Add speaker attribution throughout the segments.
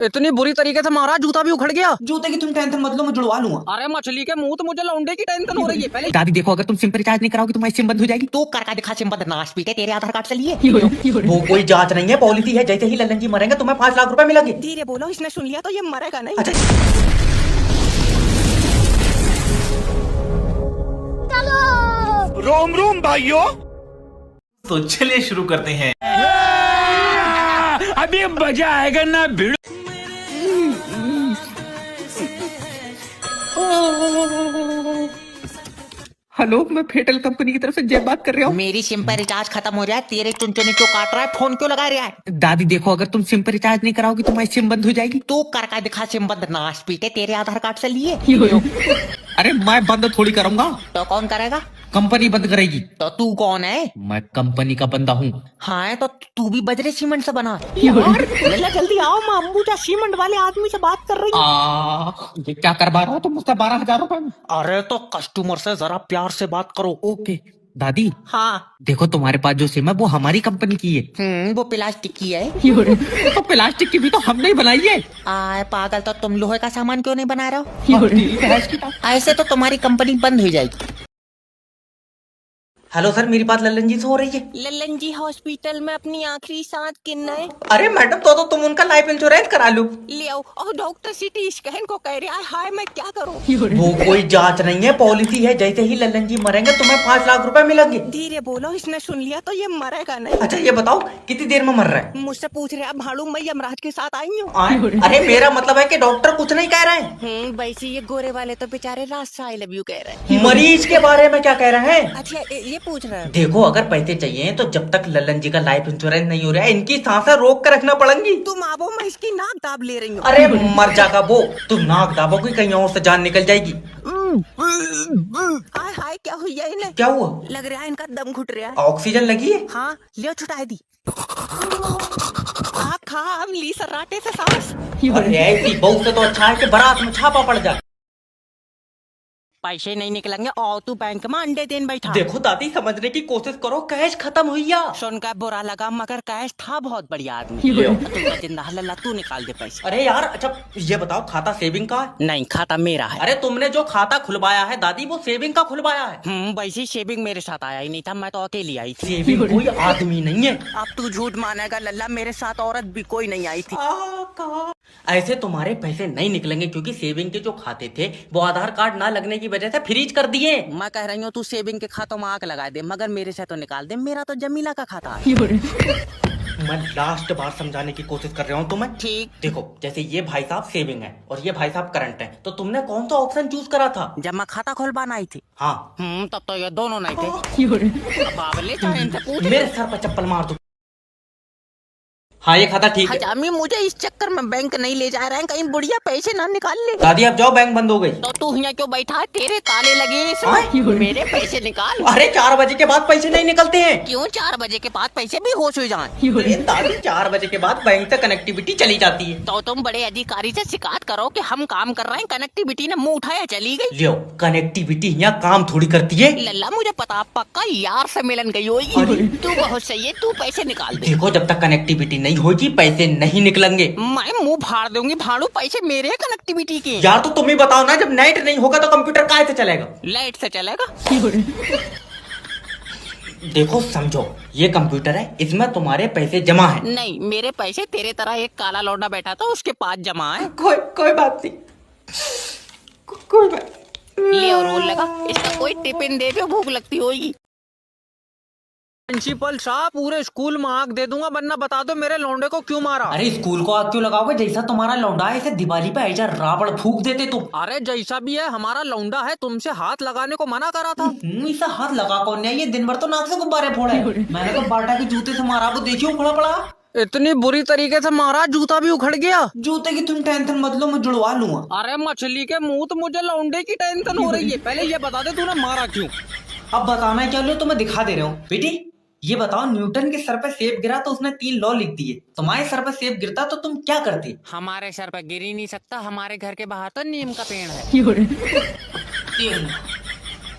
Speaker 1: इतनी बुरी तरीके से मारा जूता भी उखड़ गया।
Speaker 2: जूते की तुम टेंशन मत लो, मैं जुड़वा लूंगा।
Speaker 1: अरे मछली के मुंह, तो मुझे लौंडे की टेंशन हो रही है पहले।
Speaker 3: दादी देखो, अगर तुम सिम पर रिचार्ज नहीं कराओगी तुम्हारी सिम बंद हो जाएगी।
Speaker 2: तू करका दिखा सिम बंद, नाश पीटे तेरे आधार कार्ड से लिए।
Speaker 3: वो कोई जांच नहीं है, पॉलिसी है। जैसे ही लल्लन जी मरेंगे तुम्हें 5 लाख रुपए मिलेंगे।
Speaker 2: धीरे बोलो, इसने सुन लिया तो ये मरेगा नहीं।
Speaker 3: अच्छा,
Speaker 4: रोम रोम भाइयों।
Speaker 5: तो चलिए शुरू करते हैं।
Speaker 4: अभी मजा आएगा ना भिड़।
Speaker 3: हेलो, मैं फेटल कंपनी की तरफ से जय बात कर रहा हूँ।
Speaker 2: मेरी सिम पर रिचार्ज खत्म हो जाए, तेरे चुनचुनी क्यों काट रहा है, फोन क्यों लगा रहा है?
Speaker 3: दादी देखो, अगर तुम सिम पर रिचार्ज नहीं कराओगी तुम्हारी सिम बंद हो जाएगी।
Speaker 2: तू करका दिखा सिम बंद, नाश पीटे तेरे आधार कार्ड से लिए।
Speaker 3: अरे मैं बंद थोड़ी करूंगा,
Speaker 2: तो कौन करेगा?
Speaker 3: कंपनी बंद करेगी।
Speaker 2: तो तू कौन है?
Speaker 3: मैं कंपनी का बंदा हूँ।
Speaker 2: हाँ, तो तू भी बजरे सीमेंट से बना। यार लल्ला जल्दी आओ, मैं अंबुजा सीमेंट वाले आदमी से बात कर रही हूँ।
Speaker 3: ये क्या करवा रहा हो तुम मुझसे 12,000 रुपए में?
Speaker 2: अरे तो कस्टमर से जरा प्यार से बात करो।
Speaker 3: ओके दादी,
Speaker 2: हाँ।
Speaker 3: देखो तुम्हारे पास जो सिम है वो हमारी कंपनी की है।
Speaker 2: वो प्लास्टिक की है।
Speaker 3: तो प्लास्टिक की भी तो हमने ही बनाई है।
Speaker 2: आए पागल, तो तुम लोहे का सामान क्यों नहीं बना रहे हो? ऐसे तो तुम्हारी कंपनी बंद हो जाएगी।
Speaker 3: हेलो सर, मेरी बात लल्लन जी से हो रही है?
Speaker 6: लल्लन जी हॉस्पिटल में अपनी आखिरी सांस गिनना है।
Speaker 3: अरे मैडम, तो तुम उनका लाइफ इंश्योरेंस करा लो।
Speaker 6: ले आओ। और डॉक्टर सीटी स्कैन को कह रहा है। हाय मैं क्या करूं?
Speaker 3: वो कोई जांच नहीं है, पॉलिसी है। जैसे ही लल्लन जी मरेंगे तुम्हें 5 लाख रुपए मिलेंगे।
Speaker 6: धीरे बोलो, इसने सुन लिया तो ये मरेगा नहीं।
Speaker 3: अच्छा ये बताओ कितनी देर में मर रहा है?
Speaker 6: मुझसे पूछ रहे, अब भाड़ू मैं यमराज के साथ आई हूँ।
Speaker 3: अरे मेरा मतलब है कि डॉक्टर कुछ नहीं कह रहे हैं।
Speaker 6: वैसे ये गोरे वाले तो बेचारे रात से आई लव यू कह रहे हैं।
Speaker 3: मरीज के बारे में क्या कह रहे हैं?
Speaker 6: अच्छा ये पूछ रहे हैं।
Speaker 3: देखो, अगर पैसे चाहिए तो जब तक लल्लन जी का लाइफ इंश्योरेंस नहीं हो रहा है, इनकी सांसें रोक कर रखना पड़ेंगी।
Speaker 6: तुम आवो, मैं इसकी नाक दाब ले रही हूँ।
Speaker 3: अरे मर जाएगा वो, तुम नाक दाबोगी कहीं और से जान निकल जाएगी।
Speaker 6: हाय हाय, क्या हुआ इन्हें?
Speaker 3: क्या हुआ?
Speaker 6: लग रहा है इनका दम घुट रहा है।
Speaker 3: ऑक्सीजन लगी है?
Speaker 6: हाँ लियो, छुटाई दी। खा अब ली सर्राटे से सांस।
Speaker 3: अरे ऐसी बहू से तो अच्छा है कि बारात में छापा पड़ जाए।
Speaker 6: पैसे नहीं निकलेंगे और तू बैंक में अंडे देन बैठा।
Speaker 3: देखो दादी, समझने की कोशिश करो, कैश खत्म हुई है।
Speaker 6: सुनकर बुरा लगा, मगर कैश था बहुत बढ़िया आदमी। तू जिंदा है लल्ला, तू निकाल दे पैसे।
Speaker 3: अरे यार, अच्छा ये बताओ, खाता सेविंग का है?
Speaker 6: नहीं, खाता मेरा है।
Speaker 3: अरे तुमने जो खाता खुलवाया है दादी, वो सेविंग का खुलवाया है?
Speaker 6: वैसे शेविंग मेरे साथ आया ही नहीं था, मैं तो अकेली आई थी।
Speaker 3: सेविंग कोई आदमी नहीं है।
Speaker 6: अब तू झूठ मानेगा लल्ला, मेरे साथ औरत भी कोई नहीं आई थी।
Speaker 3: ऐसे तुम्हारे पैसे नहीं निकलेंगे, क्योंकि सेविंग के जो खाते थे वो आधार कार्ड ना लगने की वजह से फ्रीज कर दिए।
Speaker 6: मैं कह रही हूँ तू सेविंग के खातों में आग लगा दे, मगर मेरे से तो निकाल दे। मेरा तो जमीला का खाता है।
Speaker 3: मैं लास्ट बार समझाने की कोशिश कर रहा हूँ तुम्हें।
Speaker 6: ठीक।
Speaker 3: देखो, जैसे ये भाई साहब सेविंग है और ये भाई साहब करंट है, तो तुमने कौन सा ऑप्शन चूज करा था?
Speaker 6: जब मैं खाता खुलवाना आई थी।
Speaker 3: हाँ।
Speaker 6: तब तो ये दोनों नहीं थे। बाबले चाहे इनसे पूछ।
Speaker 3: मेरे सर पर चप्पल मार दो। हाँ, ये खाता ठीक है।
Speaker 6: हजामी, मुझे इस चक्कर में बैंक नहीं ले जा रहे हैं, कहीं बुढ़िया पैसे ना निकाल ले।
Speaker 3: दादी अब जाओ, बैंक बंद हो गई।
Speaker 6: तो तू यहाँ क्यों बैठा है? तेरे ताले लगे हैं इसमें। मेरे पैसे निकाल।
Speaker 3: अरे 4 बजे के बाद पैसे नहीं निकलते हैं।
Speaker 6: क्यों? 4 बजे के बाद पैसे भी होश हो जाए।
Speaker 3: अरे दादी, 4 बजे के बाद बैंक से कनेक्टिविटी चली जाती है।
Speaker 6: तो तुम बड़े अधिकारी से शिकायत करो कि हम काम कर रहे हैं, कनेक्टिविटी ने मुंह उठाया चली गई।
Speaker 3: लियो, कनेक्टिविटी यहाँ काम थोड़ी करती है।
Speaker 6: लल्ला मुझे पता, पक्का यार से मिलन गई होगी। तू बहुत सही है, तू पैसे निकाल दे।
Speaker 3: देखो, जब तक कनेक्टिविटी नहीं होगी पैसे नहीं निकलेंगे।
Speaker 6: मैं मुंह फाड़ दूंगी भाड़ू, पैसे मेरे हैं कनेक्टिविटी के।
Speaker 3: यार तो तुम ही बताओ ना, जब नेट नहीं होगा तो कंप्यूटर काहे से चलेगा?
Speaker 6: लाइट से चलेगा।
Speaker 3: देखो समझो, ये कंप्यूटर है, इसमें तुम्हारे पैसे जमा है।
Speaker 6: नहीं, मेरे पैसे तेरे तरह एक काला लौंडा बैठा था उसके पास जमा है।
Speaker 3: कोई बात नहीं, कोई बात।
Speaker 6: ले और रोल लगा, इसका कोई टिफिन दे दो, भूख लगती होगी।
Speaker 1: प्रिंसिपल साहब, पूरे स्कूल में आग दे दूंगा, वरना बता दो मेरे लौंडे को क्यों मारा।
Speaker 3: अरे स्कूल को आग क्यों लगाओगे? जैसा तुम्हारा लौंडा है, इसे दिवाली पे ऐसा रावण फूक देते तुम।
Speaker 1: अरे जैसा भी है, हमारा लौंडा है, तुमसे हाथ लगाने को मना करा था।
Speaker 3: इसे हाथ लगा कौन है? ये दिन भर तो नाक से गुब्बारे फोड़ा है। मैंने तो बाटा के जूते से मारा, वो देखियो उखड़ा पड़ा।
Speaker 1: इतनी बुरी तरीके से मारा जूता भी उखड़ गया।
Speaker 2: जूते की तुम टेंशन मत लो, मैं जुड़वा लूंगा।
Speaker 1: अरे मछली के मुंह, तो मुझे लौंडे की टेंशन हो रही है। पहले ये बता दे तूने मारा क्यों?
Speaker 3: अब बताना क्या लो, तो मैं दिखा दे रहा हूँ। बेटी ये बताओ, न्यूटन के सर पे सेब गिरा तो उसने 3 लॉ लिख दिए। तुम्हारे सर पे सेब गिरता तो तुम क्या करती?
Speaker 6: हमारे सर पर गिर ही नहीं सकता, हमारे घर के बाहर तो नीम का पेड़ है।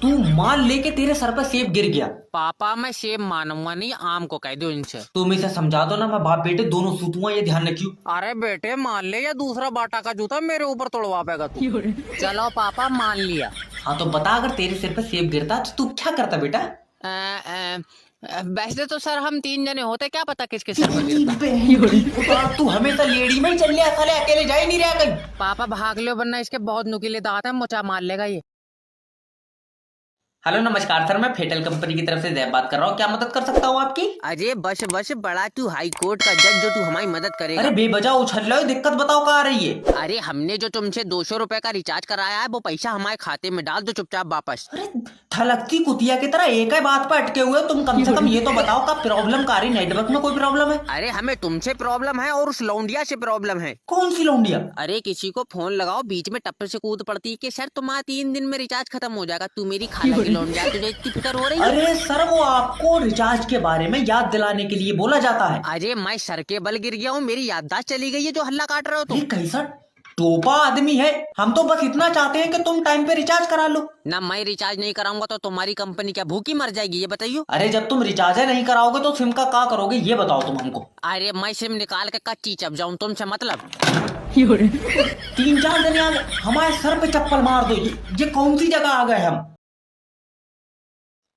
Speaker 3: तू मान ले के तेरे सर पर सेब गिर गया,
Speaker 6: पापा मैं सेब मानूंगा नहीं, आम को कह दो इनसे।
Speaker 3: तुम इसे समझा दो ना, मैं बाप बेटे दोनों सूतूंगा, ये ध्यान रखियो।
Speaker 1: अरे बेटे मान ले या दूसरा बाटा का जूता मेरे ऊपर तोड़वा पाएगा तू।
Speaker 6: चलो पापा मान लिया।
Speaker 3: हाँ तो बता, अगर तेरे सिर पर सेब गिरता तो तू क्या करता बेटा?
Speaker 6: वैसे तो सर हम 3 जने होते, क्या पता किसके सर पर गिरता।
Speaker 3: तू हमेशा लेडी में ही चल लिया, साले अकेले जा ही नहीं रहा कहीं।
Speaker 6: पापा भाग लो वरना इसके बहुत नुकीले दांत हैं, मुझे मार लेगा ये।
Speaker 3: हेलो नमस्कार सर, मैं फेटल कंपनी की तरफ से जैब बात कर रहा हूँ, क्या मदद कर सकता हूँ आपकी?
Speaker 6: अरे बस बस बड़ा तू हाई कोर्ट का जज जो तू हमारी मदद करेगा।
Speaker 3: अरे बेवजह उछल रहे हो, दिक्कत बताओ कहाँ आ रही है?
Speaker 6: अरे हमने जो तुमसे 200 रुपए का रिचार्ज कराया है वो पैसा हमारे खाते में डाल दो चुपचाप वापस।
Speaker 3: अरे थलकती कुतिया की तरह एक ही बात पर अटके हुए, तुम कम से कम ये तो बताओ का प्रॉब्लम का रही, नेटवर्क में कोई प्रॉब्लम है?
Speaker 6: अरे हमें तुमसे प्रॉब्लम है और उस लौंडिया से प्रॉब्लम है।
Speaker 3: कौन सी लौंडिया?
Speaker 6: अरे किसी को फोन लगाओ, बीच में टप्पे से कूद पड़ती है कि सर तुम्हारा 3 दिन में रिचार्ज खत्म हो जाएगा, तू मेरी खाला की लौंडिया, तुझे इतनी फिक्र हो रही है?
Speaker 3: अरे सर वो आपको रिचार्ज के बारे में याद दिलाने के लिए बोला जाता है।
Speaker 6: अरे मैं सर के बल गिर गया हूँ, मेरी याददाश्त चली गई है जो हल्ला काट रहे हो तुम।
Speaker 3: ये कैसा टोपा आदमी है? हम तो बस इतना चाहते हैं कि तुम टाइम पे रिचार्ज करा लो।
Speaker 6: ना मैं रिचार्ज नहीं कराऊंगा तो तुम्हारी कंपनी क्या भूखी मर जाएगी, ये बताइयो।
Speaker 3: अरे जब तुम रिचार्ज नहीं कराओगे तो सिम का क्या करोगे, ये बताओ तुम हमको।
Speaker 6: अरे मैं सिम निकाल के कच्ची चप जाऊं तुमसे मतलब।
Speaker 3: 3-4 जने आ गए, हमारे सर पे चप्पल मार दो, ये कौन सी जगह आ गए हम?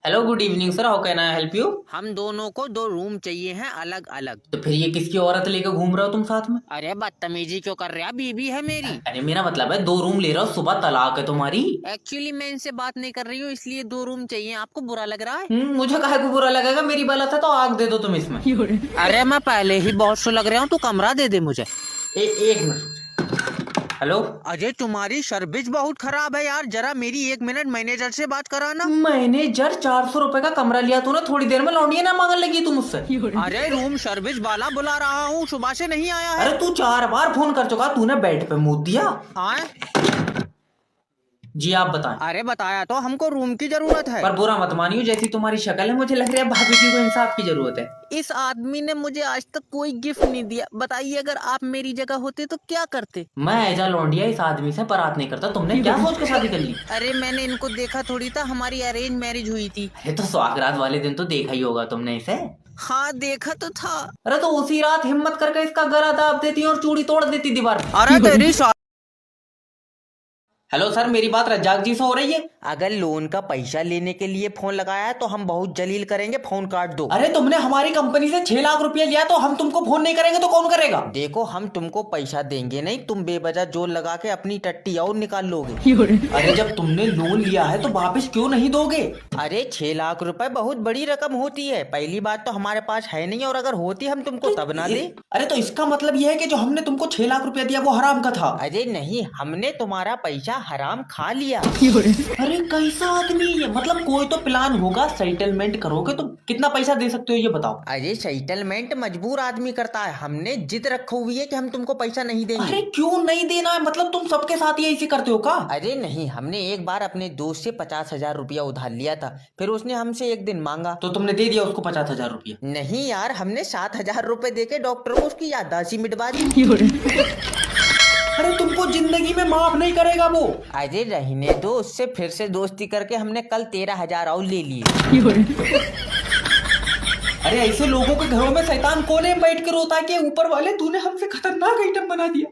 Speaker 3: Hello good evening sir, how can I help you?
Speaker 6: हम दोनों को 2 रूम चाहिए हैं अलग अलग।
Speaker 3: तो फिर ये किसकी औरत लेकर घूम रहे हो तुम साथ में?
Speaker 6: अरे बदतमीजी क्यों कर रहा, बीबी है मेरी।
Speaker 3: अरे मेरा मतलब है 2 रूम ले रहे हो, सुबह तलाक है तुम्हारी।
Speaker 6: एक्चुअली मैं इनसे बात नहीं कर रही हूँ, इसलिए 2 रूम चाहिए। आपको बुरा लग रहा है?
Speaker 3: मुझे काहे को बुरा लगेगा, मेरी गलत है तो आग दे दो तुम इसमें।
Speaker 6: अरे मैं पहले ही बहुत सो लग रहा हूँ, तू कमरा दे दे मुझे।
Speaker 3: एक मिनट। हेलो,
Speaker 6: अजय तुम्हारी सर्विस बहुत खराब है यार, जरा मेरी 1 मिनट मैनेजर से बात कराना।
Speaker 3: मैनेजर 400 रुपए का कमरा लिया तूने, थोड़ी देर में लौंडिया ना मांगने लगी तुम मुझसे।
Speaker 6: अरे रूम सर्विस वाला बुला रहा हूँ, सुबह से नहीं आया है।
Speaker 3: अरे तू 4 बार फोन कर चुका, तूने बेड पे मुंह दिया।
Speaker 6: हाँ
Speaker 3: जी आप बताएं।
Speaker 6: अरे बताया तो, हमको रूम की जरूरत है।
Speaker 3: पर बुरा मत मानियो, जैसी तुम्हारी शक्ल है मुझे लग रहा है भाभी जी को इंसाफ की जरूरत है।
Speaker 6: इस आदमी ने मुझे आज तक कोई गिफ्ट नहीं दिया, बताइए अगर आप मेरी जगह होते तो क्या करते?
Speaker 3: मैं एजा लौंडिया इस आदमी से बारात नहीं करता, तुमने क्या सोच के शादी कर ली?
Speaker 6: अरे मैंने इनको देखा थोड़ी था, हमारी अरेंज मैरिज हुई थी।
Speaker 3: अरे तो सुहागरात वाले दिन तो देखा ही होगा तुमने इसे।
Speaker 6: हाँ देखा तो था।
Speaker 3: अरे तो उसी रात हिम्मत करके इसका गला दाब देती और चूड़ी तोड़ देती दीवार पे।
Speaker 6: अरे तेरी
Speaker 3: हेलो सर, मेरी बात रज्जाक जी से हो रही है?
Speaker 2: अगर लोन का पैसा लेने के लिए फोन लगाया है तो हम बहुत जलील करेंगे, फोन काट दो।
Speaker 3: अरे तुमने हमारी कंपनी से 6 लाख रुपया लिया तो हम तुमको फोन नहीं करेंगे तो कौन करेगा?
Speaker 2: देखो हम तुमको पैसा देंगे नहीं, तुम बेवजह जोर लगा के अपनी टट्टी और निकाल लोगे।
Speaker 3: अरे जब तुमने लोन लिया है तो वापस क्यों नहीं दोगे?
Speaker 2: अरे 6 लाख रुपए बहुत बड़ी रकम होती है, पहली बात तो हमारे पास है नहीं, और अगर होती हम तुमको तब ना दे।
Speaker 3: अरे तो इसका मतलब यह है कि जो हमने तुमको 6 लाख रुपया दिया वो हराम का था?
Speaker 2: अरे नहीं, हमने तुम्हारा पैसा हराम खा लिया।
Speaker 3: अरे कैसा आदमी है, मतलब कोई तो प्लान होगा, सेटलमेंट करोगे तो कितना पैसा दे सकते हो ये बताओ?
Speaker 2: अरे सेटलमेंट मजबूर आदमी करता है, हमने जिद रखी हुई है कि हम तुमको पैसा नहीं देंगे।
Speaker 3: अरे क्यों नहीं देना है, मतलब तुम सबके साथ ही ऐसे करते हो का?
Speaker 2: अरे नहीं, हमने एक बार अपने दोस्त से 50,000 रुपया उधार लिया था, फिर उसने हमसे एक दिन मांगा
Speaker 3: तो तुमने दे दिया उसको 50,000 रुपया?
Speaker 2: नहीं यार, हमने 7,000 रुपए देके डॉक्टर को उसकी याददाश्त ही मिटवा दी।
Speaker 3: अरे तुमको जिंदगी में माफ नहीं करेगा वो।
Speaker 2: अरे रहने दो, उससे फिर से दोस्ती करके हमने कल 13,000 और ले लिए।
Speaker 3: अरे ऐसे लोगों के घरों में शैतान कोने में बैठ के रोता है कि ऊपर वाले तूने हमसे खतरनाक आइटम बना दिया।